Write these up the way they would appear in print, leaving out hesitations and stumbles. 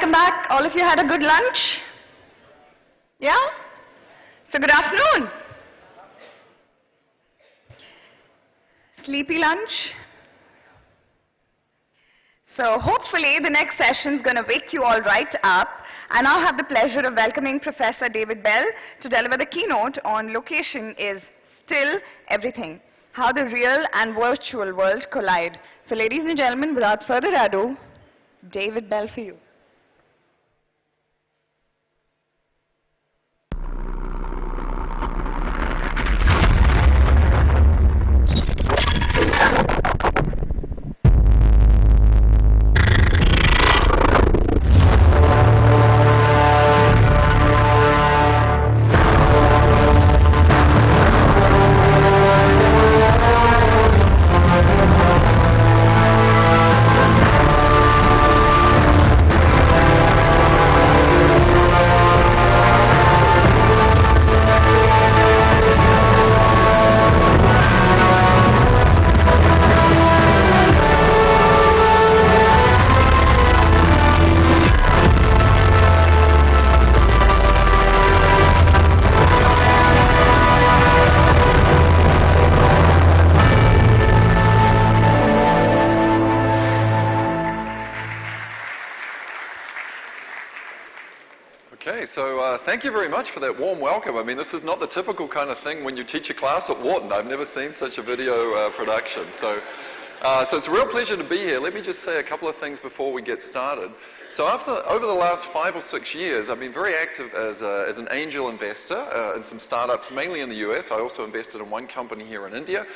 welcome back. All of you had a good lunch? Yeah? So good afternoon. Sleepy lunch? So hopefully the next session is going to wake you all right up. And I'll have the pleasure of welcoming Professor David Bell to deliver the keynote on Location is Still Everything, How the Real and Virtual World Collide. So ladies and gentlemen, without further ado, David Bell for you. Thank you very much for that warm welcome. I mean, this is not the typical kind of thing when you teach a class at Wharton. I've never seen such a video production. So it's a real pleasure to be here. Let me just say a couple of things before we get started. So over the last 5 or 6 years, I've been very active as an angel investor in some startups, mainly in the US. I also invested in one company here in India.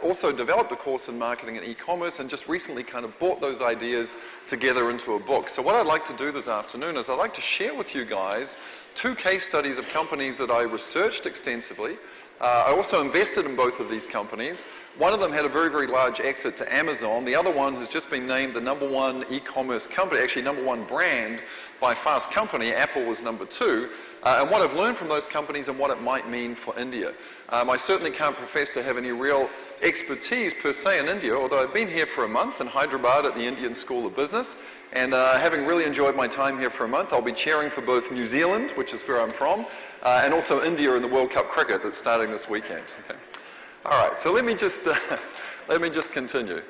Also developed a course in marketing and e-commerce, and just recently kind of brought those ideas together into a book. So what I'd like to do this afternoon is I'd like to share with you guys 2 case studies of companies that I researched extensively. I also invested in both of these companies. One of them had a very, very large exit to Amazon. The other one has just been named the #1 e-commerce company, actually #1 brand by Fast Company. Apple was #2. And what I've learned from those companies and what it might mean for India. I certainly can't profess to have any real expertise per se in India, although I've been here for a month in Hyderabad at the Indian School of Business. And having really enjoyed my time here for a month, I'll be cheering for both New Zealand, which is where I'm from, and also India in the World Cup cricket that's starting this weekend. Okay. All right, so let me just continue.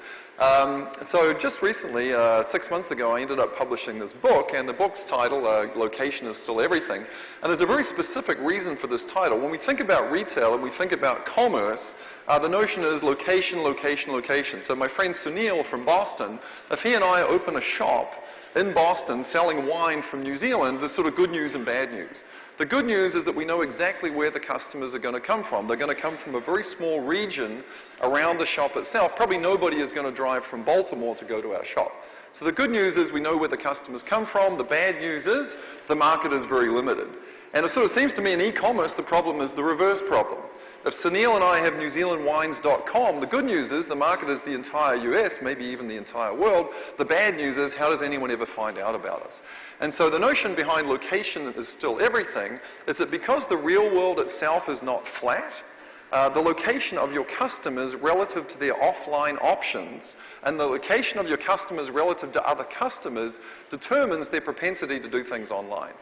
So just recently, 6 months ago, I ended up publishing this book, and the book's title, Location is Still Everything. And there's a very specific reason for this title. When we think about retail and we think about commerce, the notion is location, location, location. So my friend Sunil from Boston, if he and I open a shop in Boston selling wine from New Zealand, there's sort of good news and bad news. The good news is that we know exactly where the customers are going to come from. They're going to come from a very small region around the shop itself. Probably nobody is going to drive from Baltimore to go to our shop. So the good news is we know where the customers come from. The bad news is the market is very limited. And it sort of seems to me in e-commerce the problem is the reverse problem. If Sunil and I have NewZealandWines.com, the good news is the market is the entire US, maybe even the entire world. The bad news is how does anyone ever find out about us? And so the notion behind location is still everything is that because the real world itself is not flat, the location of your customers relative to their offline options and the location of your customers relative to other customers determines their propensity to do things online.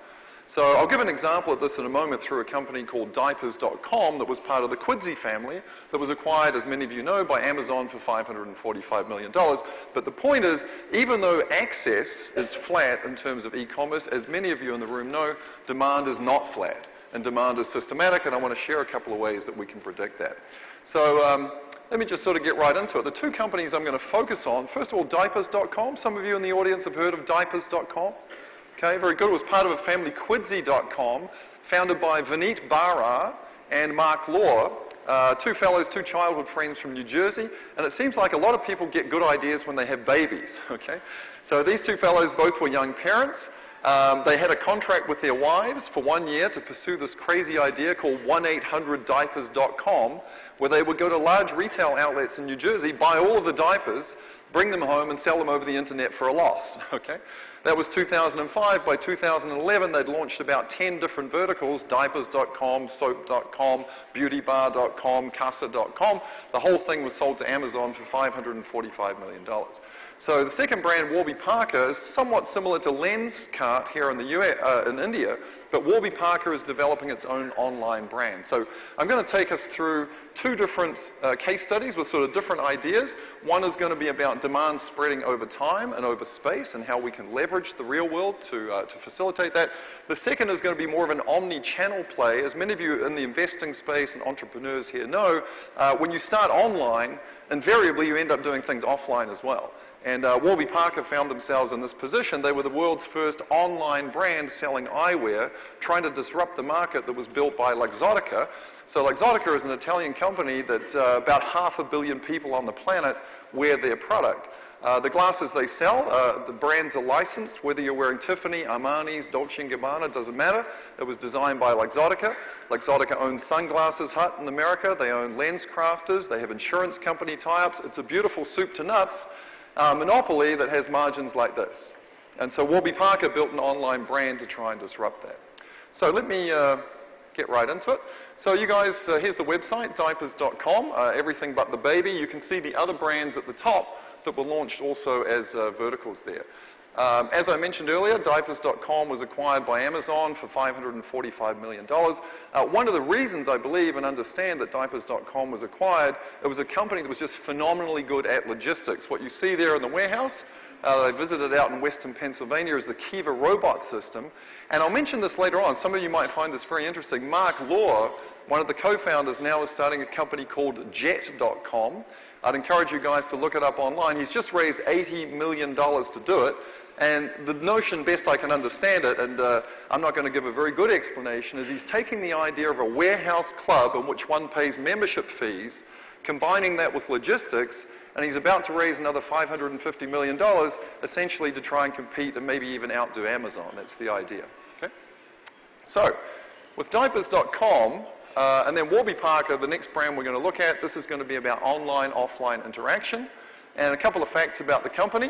So I'll give an example of this in a moment through a company called Diapers.com that was part of the Quidsy family that was acquired, as many of you know, by Amazon for $545 million. But the point is, even though access is flat in terms of e-commerce, as many of you in the room know, demand is not flat. And demand is systematic, and I want to share a couple of ways that we can predict that. So let me just sort of get right into it. The 2 companies I'm going to focus on, first of all, Diapers.com. Some of you in the audience have heard of Diapers.com. Okay, very good. It was part of a family, Quidsy.com, founded by Vineet Bara and Mark Law, 2 fellows, 2 childhood friends from New Jersey. And it seems like a lot of people get good ideas when they have babies, okay? So these 2 fellows both were young parents. They had a contract with their wives for 1 year to pursue this crazy idea called 1-800-Diapers.com, where they would go to large retail outlets in New Jersey, buy all of the diapers, bring them home, and sell them over the internet for a loss, okay? That was 2005. By 2011, they'd launched about 10 different verticals, diapers.com, soap.com, beautybar.com, casa.com. The whole thing was sold to Amazon for $545 million. So the second brand, Warby Parker, is somewhat similar to Lenskart here in the in India, but Warby Parker is developing its own online brand. So I'm going to take us through two different case studies with sort of different ideas. One is going to be about demand spreading over time and over space and how we can leverage the real world to facilitate that. The second is going to be more of an omni-channel play. As many of you in the investing space and entrepreneurs here know, when you start online, invariably you end up doing things offline as well. And Warby Parker found themselves in this position. They were the world's first online brand selling eyewear, trying to disrupt the market that was built by Luxottica. So Luxottica is an Italian company that about 500 million people on the planet wear their product. The glasses they sell, the brands are licensed, whether you're wearing Tiffany, Armani's, Dolce & Gabbana, doesn't matter. It was designed by Luxottica. Luxottica owns Sunglasses Hut in America. They own LensCrafters. They have insurance company tie-ups. It's a beautiful soup to nuts monopoly that has margins like this. And so Warby Parker built an online brand to try and disrupt that. So let me get right into it. So you guys, here's the website, diapers.com, everything but the baby. You can see the other brands at the top that were launched also as verticals there. As I mentioned earlier, diapers.com was acquired by Amazon for $545 million. One of the reasons I believe and understand that diapers.com was acquired, it was a company that was just phenomenally good at logistics. What you see there in the warehouse, I visited out in Western Pennsylvania, is the Kiva robot system. And I'll mention this later on. Some of you might find this very interesting. Mark Law, one of the co-founders, now is starting a company called Jet.com. I'd encourage you guys to look it up online. He's just raised $80 million to do it. And the notion, best I can understand it, and I'm not going to give a very good explanation, is he's taking the idea of a warehouse club in which one pays membership fees, combining that with logistics, and he's about to raise another $550 million, essentially to try and compete and maybe even outdo Amazon. That's the idea. Okay? So, with diapers.com, and then Warby Parker, the next brand we're going to look at, this is going to be about online-offline interaction. And a couple of facts about the company.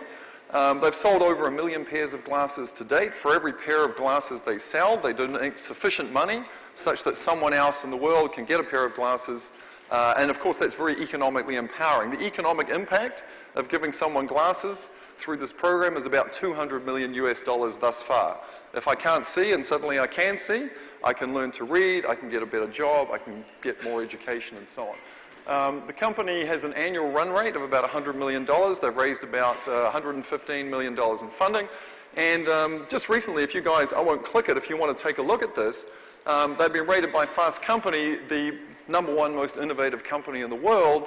They've sold over 1 million pairs of glasses to date. For every pair of glasses they sell, they donate sufficient money such that someone else in the world can get a pair of glasses. And of course, that's very economically empowering. The economic impact of giving someone glasses through this program is about $200 million US thus far. If I can't see and suddenly I can see, I can learn to read, I can get a better job, I can get more education and so on. The company has an annual run rate of about $100 million. They've raised about $115 million in funding. And just recently, if you guys, I won't click it, if you want to take a look at this, they've been rated by Fast Company the #1 most innovative company in the world,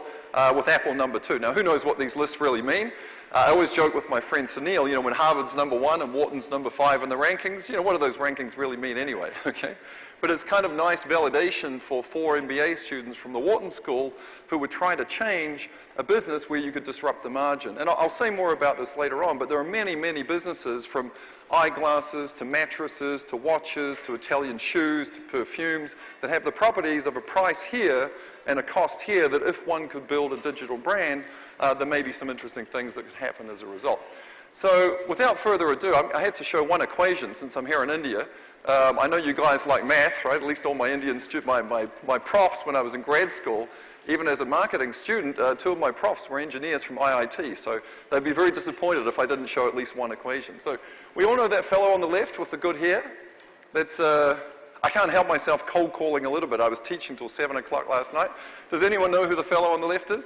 with Apple #2. Now, who knows what these lists really mean? I always joke with my friend Sunil, you know, when Harvard's #1 and Wharton's #5 in the rankings, you know, what do those rankings really mean anyway, okay? But it's kind of nice validation for 4 MBA students from the Wharton School who were trying to change a business where you could disrupt the margin. And I'll say more about this later on, but there are many, many businesses, from eyeglasses to mattresses to watches to Italian shoes to perfumes, that have the properties of a price here and a cost here, that if one could build a digital brand, there may be some interesting things that could happen as a result. So without further ado, I have to show one equation since I'm here in India. I know you guys like math, right? At least all my Indian students, my profs when I was in grad school, even as a marketing student, 2 of my profs were engineers from IIT. So they'd be very disappointed if I didn't show at least one equation. So we all know that fellow on the left with the good hair. That's, I can't help myself cold calling a little bit. I was teaching till 7 o'clock last night. Does anyone know who the fellow on the left is?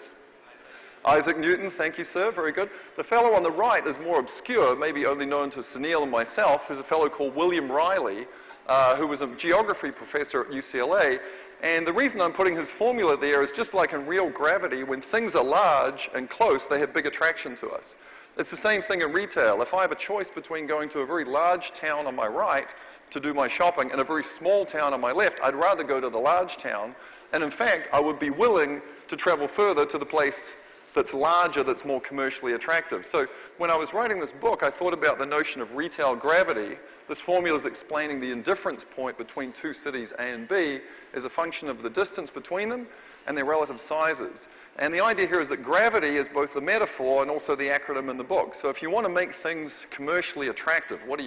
Isaac Newton, thank you, sir, very good. The fellow on the right is more obscure, maybe only known to Sunil and myself. There's a fellow called William Riley, who was a geography professor at UCLA. And the reason I'm putting his formula there is just like in real gravity, when things are large and close, they have big attraction to us. It's the same thing in retail. If I have a choice between going to a very large town on my right to do my shopping and a very small town on my left, I'd rather go to the large town. And in fact, I would be willing to travel further to the place that's larger, that's more commercially attractive. So when I was writing this book, I thought about the notion of retail gravity. This formula is explaining the indifference point between 2 cities, A and B, as a function of the distance between them and their relative sizes. And the idea here is that gravity is both the metaphor and also the acronym in the book. So if you want to make things commercially attractive, what do?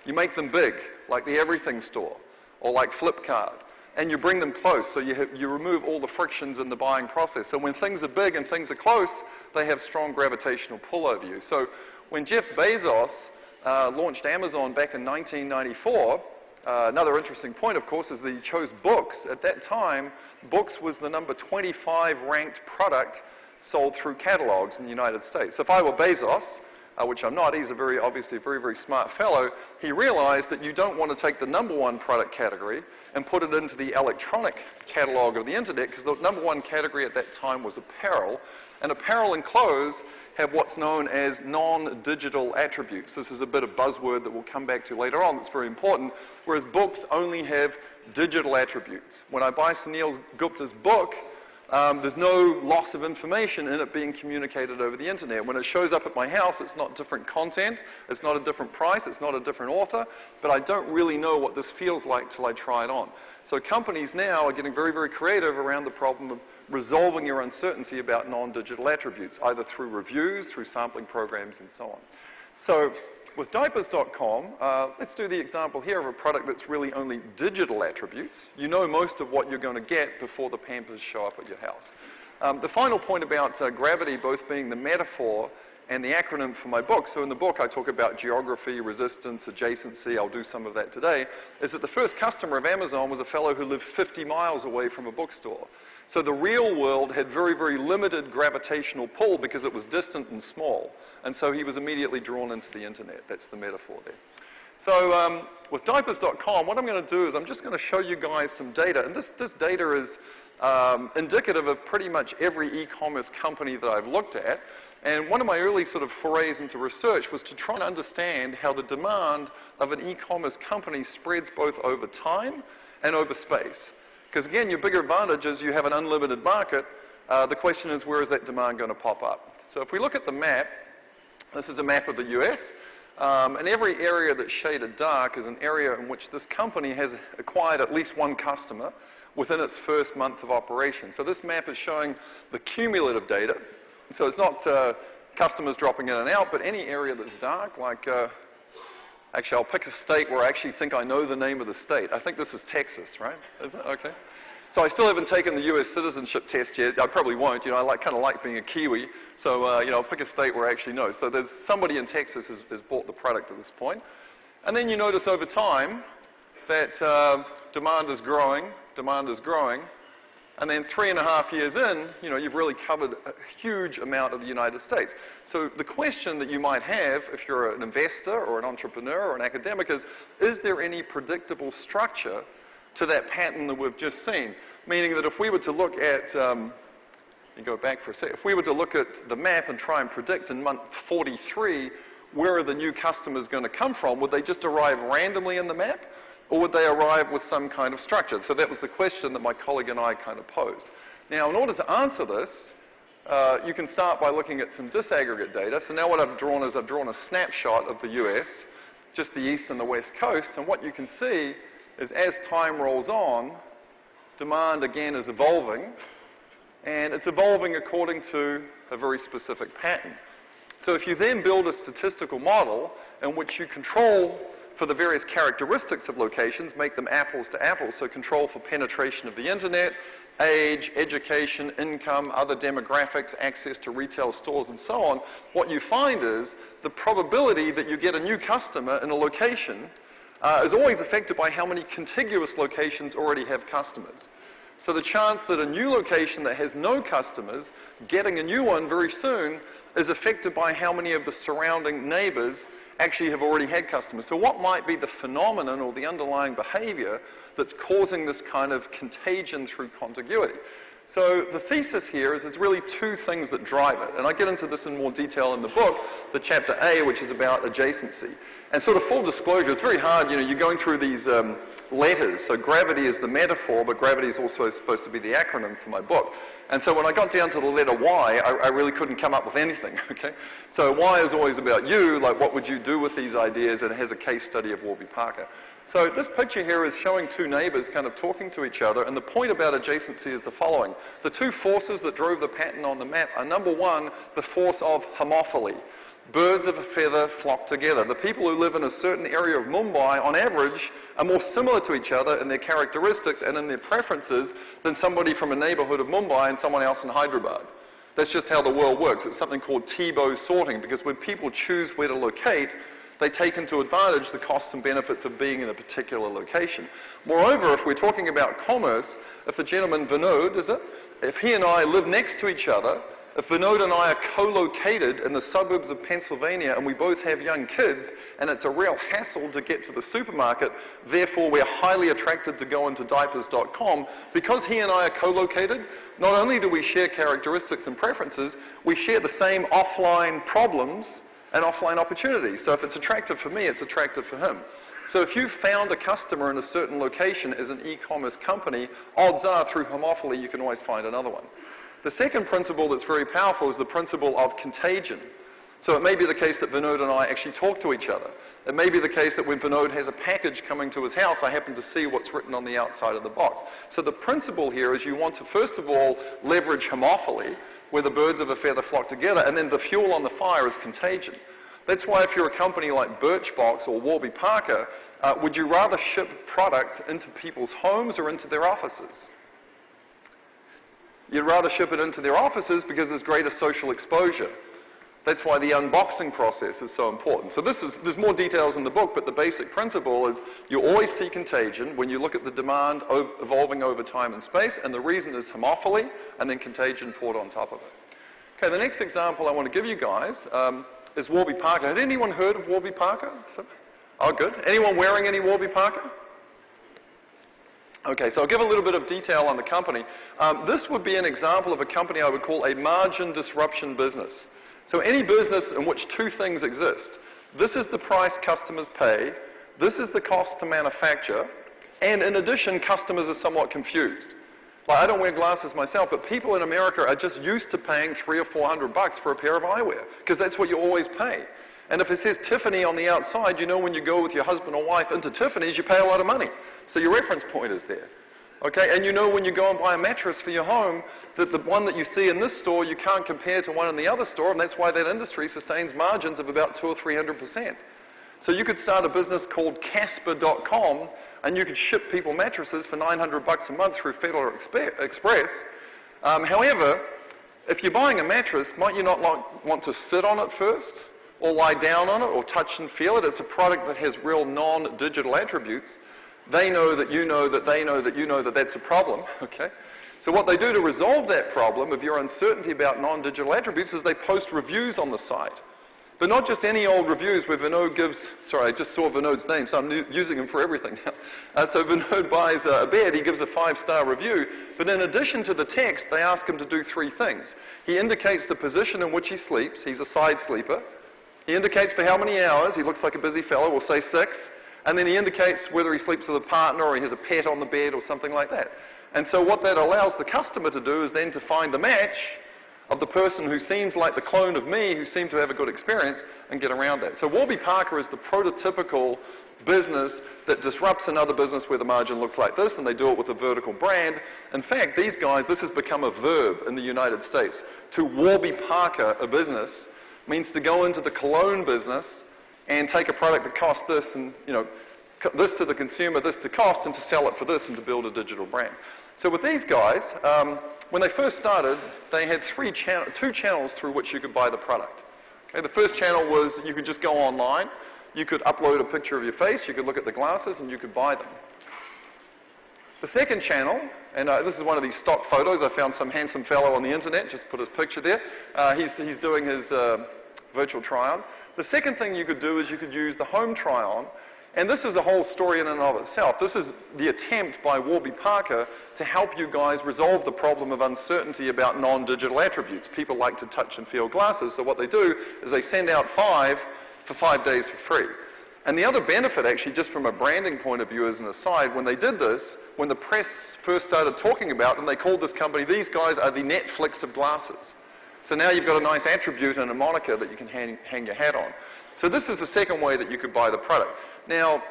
You make them big, like the Everything Store, or like Flipkart. And you bring them close, so you remove all the frictions in the buying process. So when things are big and things are close, they have strong gravitational pull over you. So when Jeff Bezos launched Amazon back in 1994, another interesting point, of course, is that he chose books. At that time, books was the number 25 ranked product sold through catalogs in the United States. So if I were Bezos, which I'm not, he's obviously a very, very smart fellow, he realized that you don't want to take the number one product category and put it into the electronic catalog of the internet, because the number one category at that time was apparel, and apparel and clothes have what's known as non-digital attributes. This is a bit of buzzword that we'll come back to later on that's very important, whereas books only have digital attributes. When I buy Sunil Gupta's book, there's no loss of information in it being communicated over the internet. When it shows up at my house, it's not different content, it's not a different price, it's not a different author, but I don't really know what this feels like till I try it on. So companies now are getting very, very creative around the problem of resolving your uncertainty about non-digital attributes, either through reviews, through sampling programs, and so on. So with diapers.com, let's do the example here of a product that's really only digital attributes. You know most of what you're going to get before the Pampers show up at your house. The final point about gravity both being the metaphor and the acronym for my book, so in the book I talk about geography, resistance, adjacency, I'll do some of that today, is that the first customer of Amazon was a fellow who lived 50 miles away from a bookstore. So the real world had very, very limited gravitational pull because it was distant and small. And so he was immediately drawn into the internet. That's the metaphor there. So with diapers.com, what I'm going to do is I'm just going to show you guys some data. And this data is indicative of pretty much every e-commerce company that I've looked at. And one of my early sort of forays into research was to try and understand how the demand of an e-commerce company spreads both over time and over space. Because again, your bigger advantage is you have an unlimited market. The question is, where is that demand going to pop up? So if we look at the map, this is a map of the US, and every area that's shaded dark is an area in which this company has acquired at least one customer within its first month of operation. So this map is showing the cumulative data. So it's not customers dropping in and out, but any area that's dark, like actually, I'll pick a state where I actually think I know the name of the state. I think this is Texas, right? Is it? Okay. So I still haven't taken the US citizenship test yet. I probably won't. You know, I kind of like being a Kiwi. So, you know, I'll pick a state where I actually know. So there's somebody in Texas has bought the product at this point. And then you notice over time that demand is growing, and then 3.5 years in, you know, you've really covered a huge amount of the United States. So the question that you might have if you're an investor or an entrepreneur or an academic is there any predictable structure to that pattern that we've just seen? Meaning that if we were to look at, you go back for a sec, if we were to look at the map and try and predict in month 43 where are the new customers going to come from, would they just arrive randomly in the map? Or would they arrive with some kind of structure? So that was the question that my colleague and I kind of posed. Now, in order to answer this, you can start by looking at some disaggregate data. So now what I've drawn is I've drawn a snapshot of the US, just the east and the west coast. And what you can see is as time rolls on, demand again is evolving. And it's evolving according to a very specific pattern. So if you then build a statistical model in which you control for the various characteristics of locations, make them apples to apples, so control for penetration of the internet, age, education, income, other demographics, access to retail stores, and so on, what you find is the probability that you get a new customer in a location is always affected by how many contiguous locations already have customers. So the chance that a new location that has no customers getting a new one very soon is affected by how many of the surrounding neighbors actually have already had customers. So what might be the phenomenon or the underlying behavior that's causing this kind of contagion through contiguity? So the thesis here is there's really two things that drive it. And I get into this in more detail in the book, the chapter A, which is about adjacency. And sort of full disclosure, it's very hard, you know, you're going through these letters. So gravity is the metaphor, but gravity is also supposed to be the acronym for my book. And so when I got down to the letter Y, I really couldn't come up with anything, okay? So Y is always about you, like what would you do with these ideas, and it has a case study of Warby Parker. So this picture here is showing two neighbors kind of talking to each other, and the point about adjacency is the following. The two forces that drove the pattern on the map are, number one, the force of homophily. Birds of a feather flock together. The people who live in a certain area of Mumbai, on average, are more similar to each other in their characteristics and in their preferences than somebody from a neighborhood of Mumbai and someone else in Hyderabad. That's just how the world works. It's something called T-bow sorting, because when people choose where to locate, they take into advantage the costs and benefits of being in a particular location. Moreover, if we're talking about commerce, if the gentleman Vinod, is it? If he and I live next to each other, if Vinod and I are co-located in the suburbs of Pennsylvania and we both have young kids and it's a real hassle to get to the supermarket, therefore we're highly attracted to go into diapers.com, because he and I are co-located, not only do we share characteristics and preferences, we share the same offline problems and offline opportunities. So if it's attractive for me, it's attractive for him. So if you've found a customer in a certain location as an e-commerce company, odds are through homophily you can always find another one. The second principle that's very powerful is the principle of contagion. So it may be the case that Vinod and I actually talk to each other. It may be the case that when Vinod has a package coming to his house, I happen to see what's written on the outside of the box. So the principle here is you want to, first of all, leverage homophily, where the birds of a feather flock together, and then the fuel on the fire is contagion. That's why if you're a company like Birchbox or Warby Parker, would you rather ship product into people's homes or into their offices? You'd rather ship it into their offices because there's greater social exposure. That's why the unboxing process is so important. So there's more details in the book, but the basic principle is you always see contagion when you look at the demand evolving over time and space, and the reason is homophily, and then contagion poured on top of it. Okay, the next example I want to give you guys is Warby Parker. Had anyone heard of Warby Parker? Oh, good. Anyone wearing any Warby Parker? Okay, so I'll give a little bit of detail on the company. This would be an example of a company I would call a margin disruption business. So any business in which two things exist. This is the price customers pay, this is the cost to manufacture, and in addition, customers are somewhat confused. Like, I don't wear glasses myself, but people in America are just used to paying $300 or $400 for a pair of eyewear, because that's what you always pay. And if it says Tiffany on the outside, you know when you go with your husband or wife into Tiffany's, you pay a lot of money. So your reference point is there. Okay, and you know when you go and buy a mattress for your home, that the one that you see in this store, you can't compare to one in the other store, and that's why that industry sustains margins of about 200 or 300%. So you could start a business called Casper.com, and you could ship people mattresses for $900 a month through Federal Express. However, if you're buying a mattress, might you not want to sit on it first, or lie down on it, or touch and feel it? It's a product that has real non-digital attributes. They know that you know that they know that you know that that's a problem, okay? So what they do to resolve that problem of your uncertainty about non-digital attributes is they post reviews on the site. But not just any old reviews where Vinod gives, sorry, I just saw Vinod's name, so I'm using him for everything now. So Vinod buys a bed, he gives a 5-star review, but in addition to the text, they ask him to do 3 things. He indicates the position in which he sleeps, he's a side sleeper. He indicates for how many hours, he looks like a busy fellow, we'll say 6. And then he indicates whether he sleeps with a partner or he has a pet on the bed or something like that. And so what that allows the customer to do is then to find the match of the person who seems like the clone of me, who seemed to have a good experience, and get around that. So Warby Parker is the prototypical business that disrupts another business where the margin looks like this, and they do it with a vertical brand. In fact, these guys, this has become a verb in the United States. To Warby Parker a business means to go into the cologne business and take a product that costs this and, you know, this to the consumer, this to cost, and to sell it for this and to build a digital brand. So with these guys, when they first started, they had 2 channels through which you could buy the product. Okay, the first channel was you could just go online, you could upload a picture of your face, you could look at the glasses, and you could buy them. The second channel, and this is one of these stock photos, I found some handsome fellow on the internet, just put his picture there. He's doing his virtual try-on. The second thing you could do is you could use the home try-on, and this is a whole story in and of itself. This is the attempt by Warby Parker to help you guys resolve the problem of uncertainty about non-digital attributes. People like to touch and feel glasses, so what they do is they send out 5 for 5 days for free. And the other benefit, actually, just from a branding point of view as an aside, when they did this, when the press first started talking about it, and they called this company, these guys are the Netflix of glasses. So now you've got a nice attribute and a moniker that you can hang your hat on. So this is the second way that you could buy the product. Now,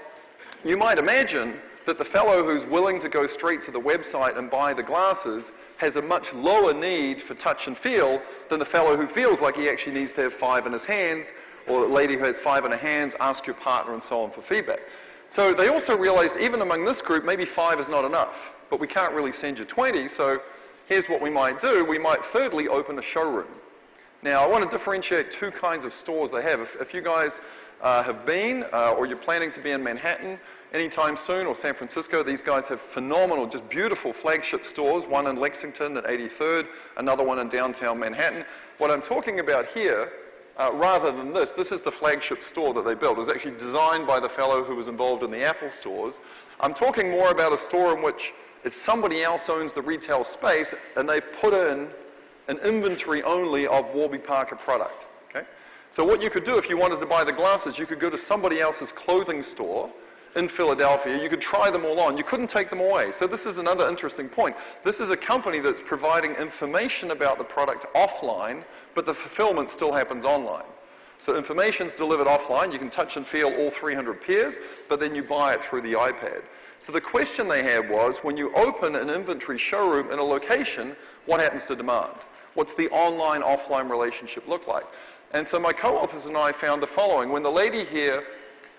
you might imagine that the fellow who's willing to go straight to the website and buy the glasses has a much lower need for touch and feel than the fellow who feels like he actually needs to have 5 in his hands, or the lady who has 5 in her hands, ask your partner and so on for feedback. So they also realized even among this group, maybe 5 is not enough, but we can't really send you 20, so here's what we might do. We might thirdly open a showroom. Now, I want to differentiate two kinds of stores they have. If you guys have been or you're planning to be in Manhattan anytime soon, or San Francisco, these guys have phenomenal, just beautiful flagship stores, one in Lexington at 83rd, another one in downtown Manhattan. What I'm talking about here, rather than this is the flagship store that they built. It was actually designed by the fellow who was involved in the Apple stores. I'm talking more about a store in which it's somebody else owns the retail space, and they put in an inventory only of Warby Parker product. Okay? So what you could do if you wanted to buy the glasses, you could go to somebody else's clothing store in Philadelphia. You could try them all on. You couldn't take them away. So this is another interesting point. This is a company that's providing information about the product offline, but the fulfillment still happens online. So information's delivered offline. You can touch and feel all 300 pairs, but then you buy it through the iPad. So the question they had was, when you open an inventory showroom in a location, what happens to demand? What's the online-offline relationship look like? And so my co-authors and I found the following. When the lady here,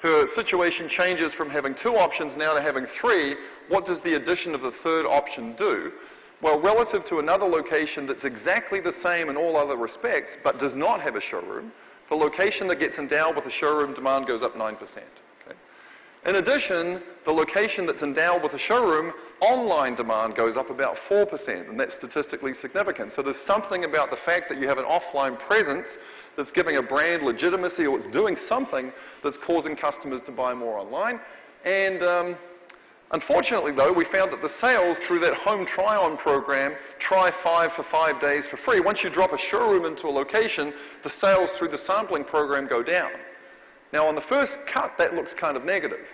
her situation changes from having 2 options now to having 3, what does the addition of the third option do? Well, relative to another location that's exactly the same in all other respects, but does not have a showroom, the location that gets endowed with a showroom demand goes up 9%. Okay? In addition, the location that's endowed with a showroom, online demand goes up about 4%, and that's statistically significant. So there's something about the fact that you have an offline presence that's giving a brand legitimacy, or it's doing something that's causing customers to buy more online. And unfortunately, though, we found that the sales through that home try-on program, try 5 for 5 days for free, once you drop a showroom into a location, the sales through the sampling program go down. Now, on the first cut, that looks kind of negative.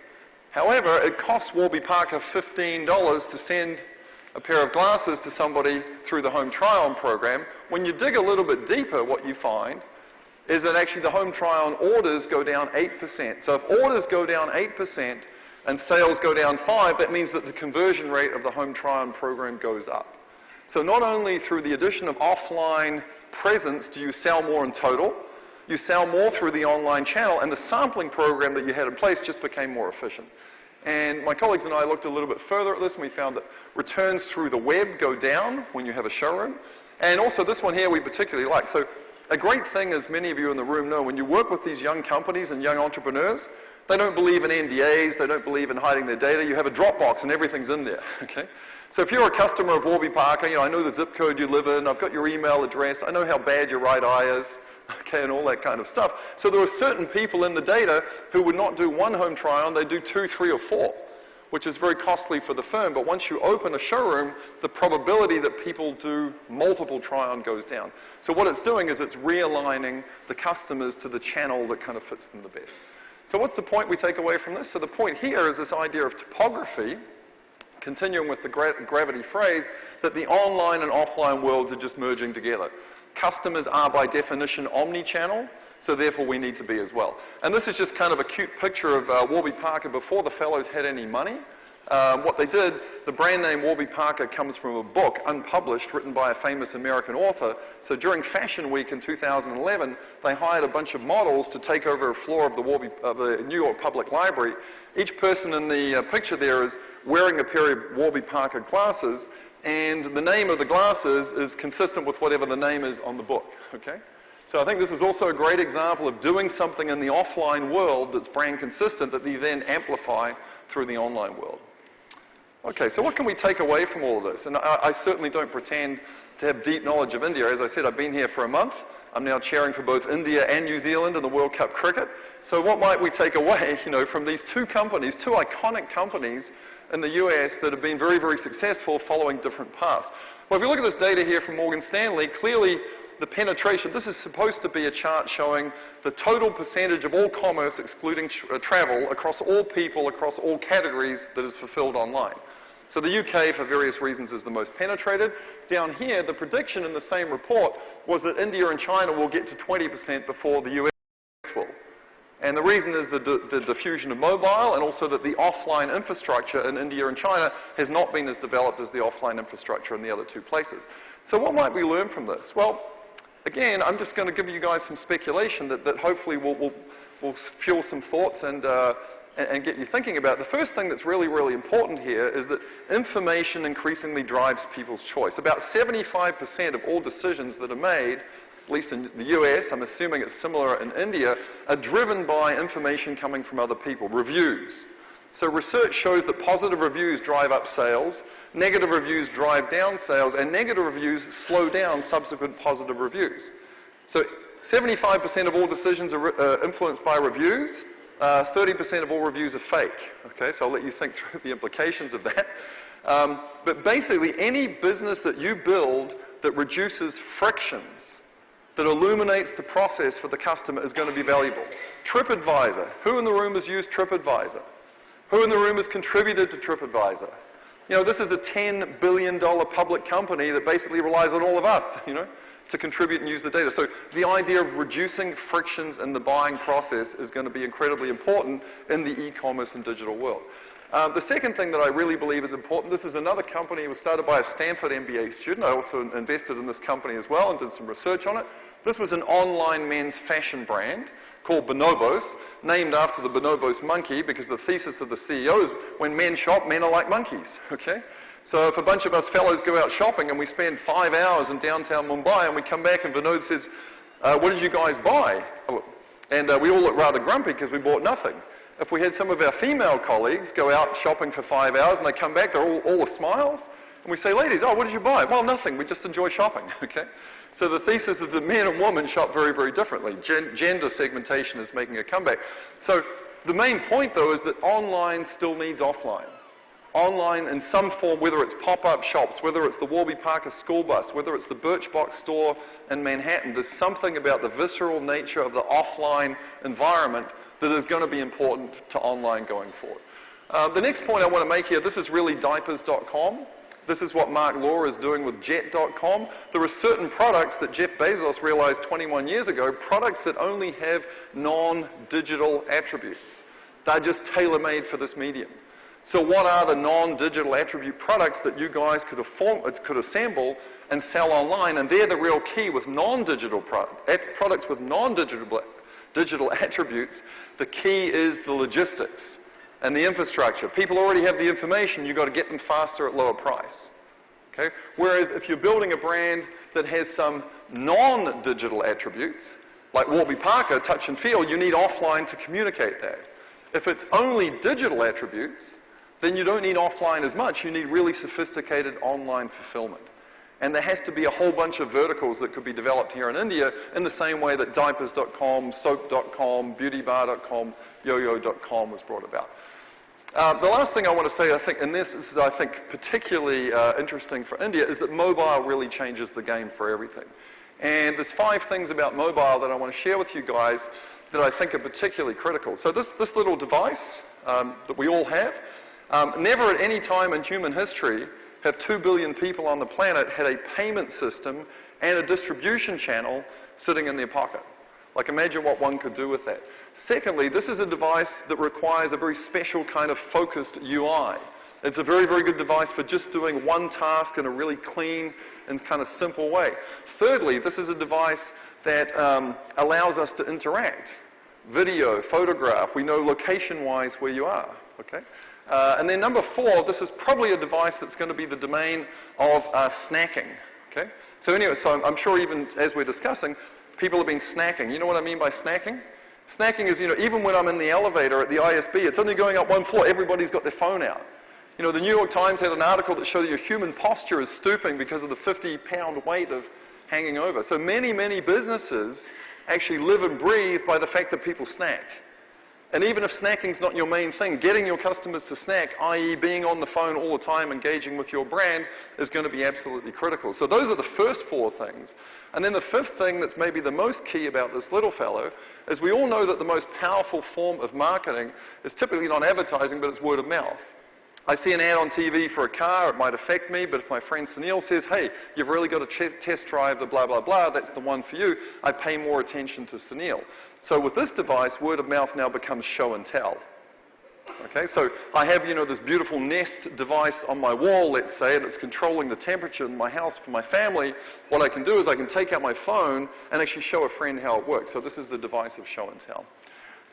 However, it costs Warby Parker $15 to send a pair of glasses to somebody through the home try-on program. When you dig a little bit deeper, what you find is that actually the home try-on orders go down 8%. So if orders go down 8% and sales go down 5%, that means that the conversion rate of the home try-on program goes up. So not only through the addition of offline presence do you sell more in total, you sell more through the online channel, and the sampling program that you had in place just became more efficient. And my colleagues and I looked a little bit further at this, and we found that returns through the web go down when you have a showroom. And also this one here we particularly like. So a great thing, as many of you in the room know, when you work with these young companies and young entrepreneurs, they don't believe in NDAs, they don't believe in hiding their data. You have a Dropbox and everything's in there, okay? So if you're a customer of Warby Parker, I know the zip code you live in, I've got your email address, I know how bad your right eye is, okay, and all that kind of stuff. So there are certain people in the data who would not do 1 home try-on, they do 2, 3, or 4, which is very costly for the firm. But once you open a showroom, the probability that people do multiple try-on goes down. So what it's doing is it's realigning the customers to the channel that kind of fits them the best. So what's the point we take away from this? So the point here is this idea of topography, continuing with the gravity phrase, that the online and offline worlds are just merging together. Customers are, by definition, omni-channel, so therefore we need to be as well. And this is just kind of a cute picture of Warby Parker before the fellows had any money. What they did, the brand name Warby Parker comes from a book, unpublished, written by a famous American author. So during Fashion Week in 2011, they hired a bunch of models to take over a floor of the New York Public Library. Each person in the picture there is wearing a pair of Warby Parker glasses, and the name of the glasses is consistent with whatever the name is on the book, okay? So I think this is also a great example of doing something in the offline world that's brand consistent that you then amplify through the online world. Okay, so what can we take away from all of this? And I certainly don't pretend to have deep knowledge of India. As I said, I've been here for a month. I'm now chairing for both India and New Zealand in the World Cup cricket. So what might we take away, from these 2 companies, 2 iconic companies in the US that have been very, very successful following different paths? Well, if you look at this data here from Morgan Stanley, clearly the penetration, this is supposed to be a chart showing the total percentage of all commerce, excluding travel, across all people, across all categories that is fulfilled online. So the UK, for various reasons, is the most penetrated. Down here, the prediction in the same report was that India and China will get to 20% before the US will. And the reason is the diffusion of mobile, and also that the offline infrastructure in India and China has not been as developed as the offline infrastructure in the other 2 places. So what might we learn from this? Well, again, I'm just going to give you guys some speculation that hopefully will fuel some thoughts and and get you thinking about, the first thing that's really, really important here is that information increasingly drives people's choice. About 75% of all decisions that are made, at least in the US, I'm assuming it's similar in India, are driven by information coming from other people, reviews. So research shows that positive reviews drive up sales, negative reviews drive down sales, and negative reviews slow down subsequent positive reviews. So 75% of all decisions are influenced by reviews. 30% of all reviews are fake. Okay, so I'll let you think through the implications of that. But basically, any business that you build that reduces frictions, that illuminates the process for the customer, is going to be valuable. TripAdvisor. Who in the room has used TripAdvisor? Who in the room has contributed to TripAdvisor? You know, this is a $10 billion public company that basically relies on all of us, you know, to contribute and use the data. So the idea of reducing frictions in the buying process is going to be incredibly important in the e-commerce and digital world. The second thing that I really believe is important, this is another company. It was started by a Stanford MBA student. I also invested in this company as well and did some research on it. This was an online men's fashion brand called Bonobos, named after the bonobos monkey, because the thesis of the CEO is when men shop, men are like monkeys, okay? So if a bunch of us fellows go out shopping and we spend 5 hours in downtown Mumbai and we come back and Vinod says, what did you guys buy? And we all look rather grumpy because we bought nothing. If we had some of our female colleagues go out shopping for 5 hours and they come back, they're all smiles, and we say, ladies, oh, what did you buy? Well, nothing, we just enjoy shopping, okay? So the thesis is that men and women shop very, very differently. Gender segmentation is making a comeback. So the main point, though, is that online still needs offline. Online in some form, whether it's pop-up shops, whether it's the Warby Parker school bus, whether it's the Birchbox store in Manhattan, there's something about the visceral nature of the offline environment that is going to be important to online going forward. The next point I want to make here, this is really diapers.com. This is what Mark Law is doing with jet.com. There are certain products that Jeff Bezos realized 21 years ago, products that only have non-digital attributes. They're just tailor-made for this medium. So what are the non-digital attribute products that you guys could assemble and sell online? And they're the real key with non-digital products with non-digital attributes. The key is the logistics and the infrastructure. People already have the information. You've got to get them faster at lower price. Okay? Whereas if you're building a brand that has some non-digital attributes, like Warby Parker, touch and feel, you need offline to communicate that. If it's only digital attributes, then you don't need offline as much. You need really sophisticated online fulfillment. And there has to be a whole bunch of verticals that could be developed here in India in the same way that diapers.com, soap.com, beautybar.com, yoyo.com was brought about. The last thing I want to say, I think, and this is, I think, particularly interesting for India, is that mobile really changes the game for everything. And there's 5 things about mobile that I want to share with you guys that I think are particularly critical. So this little device that we all have, never at any time in human history have 2 billion people on the planet had a payment system and a distribution channel sitting in their pocket. Like, imagine what one could do with that. Secondly, this is a device that requires a very special kind of focused UI. It's a very, very good device for just doing one task in a really clean and kind of simple way. Thirdly, this is a device that allows us to interact. Video, photograph, we know location-wise where you are. Okay? And then number 4, this is probably a device that's going to be the domain of snacking. Okay? So anyway, so I'm sure even as we're discussing, people have been snacking. You know what I mean by snacking? Snacking is, you know, even when I'm in the elevator at the ISB, it's only going up one floor, everybody's got their phone out. You know, the New York Times had an article that showed that your human posture is stooping because of the 50-pound weight of hanging over. So many, many businesses actually live and breathe by the fact that people snack. And even if snacking's not your main thing, getting your customers to snack, i.e. being on the phone all the time, engaging with your brand, is going to be absolutely critical. So those are the first 4 things. And then the 5th thing that's maybe the most key about this little fellow is we all know that the most powerful form of marketing is typically not advertising, but it's word of mouth. I see an ad on TV for a car, it might affect me, but if my friend Sunil says, hey, you've really got to test drive the blah, blah, blah, that's the one for you, I pay more attention to Sunil. So with this device, word of mouth now becomes show and tell. Okay, so I have, you know, this beautiful Nest device on my wall, let's say, and it's controlling the temperature in my house for my family. What I can do is I can take out my phone and actually show a friend how it works. So this is the device of show and tell.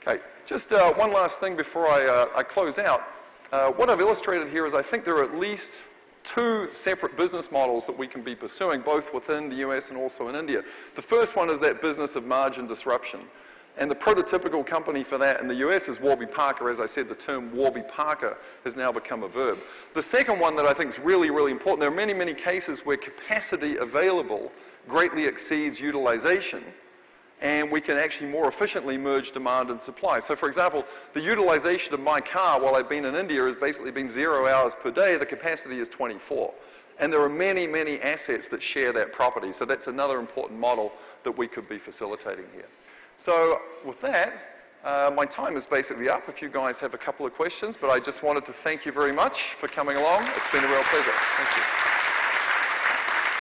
Okay, just one last thing before I close out. What I've illustrated here is I think there are at least two separate business models that we can be pursuing, both within the US and also in India. The first one is that business of margin disruption. And the prototypical company for that in the US is Warby Parker. As I said, the term Warby Parker has now become a verb. The second one that I think is really, really important, there are many, many cases where capacity available greatly exceeds utilization, and we can actually more efficiently merge demand and supply. So for example, the utilization of my car while I've been in India has basically been 0 hours per day. The capacity is 24. And there are many, many assets that share that property. So that's another important model that we could be facilitating here. So with that, my time is basically up if you guys have a couple of questions, but I just wanted to thank you very much for coming along. It's been a real pleasure. Thank you.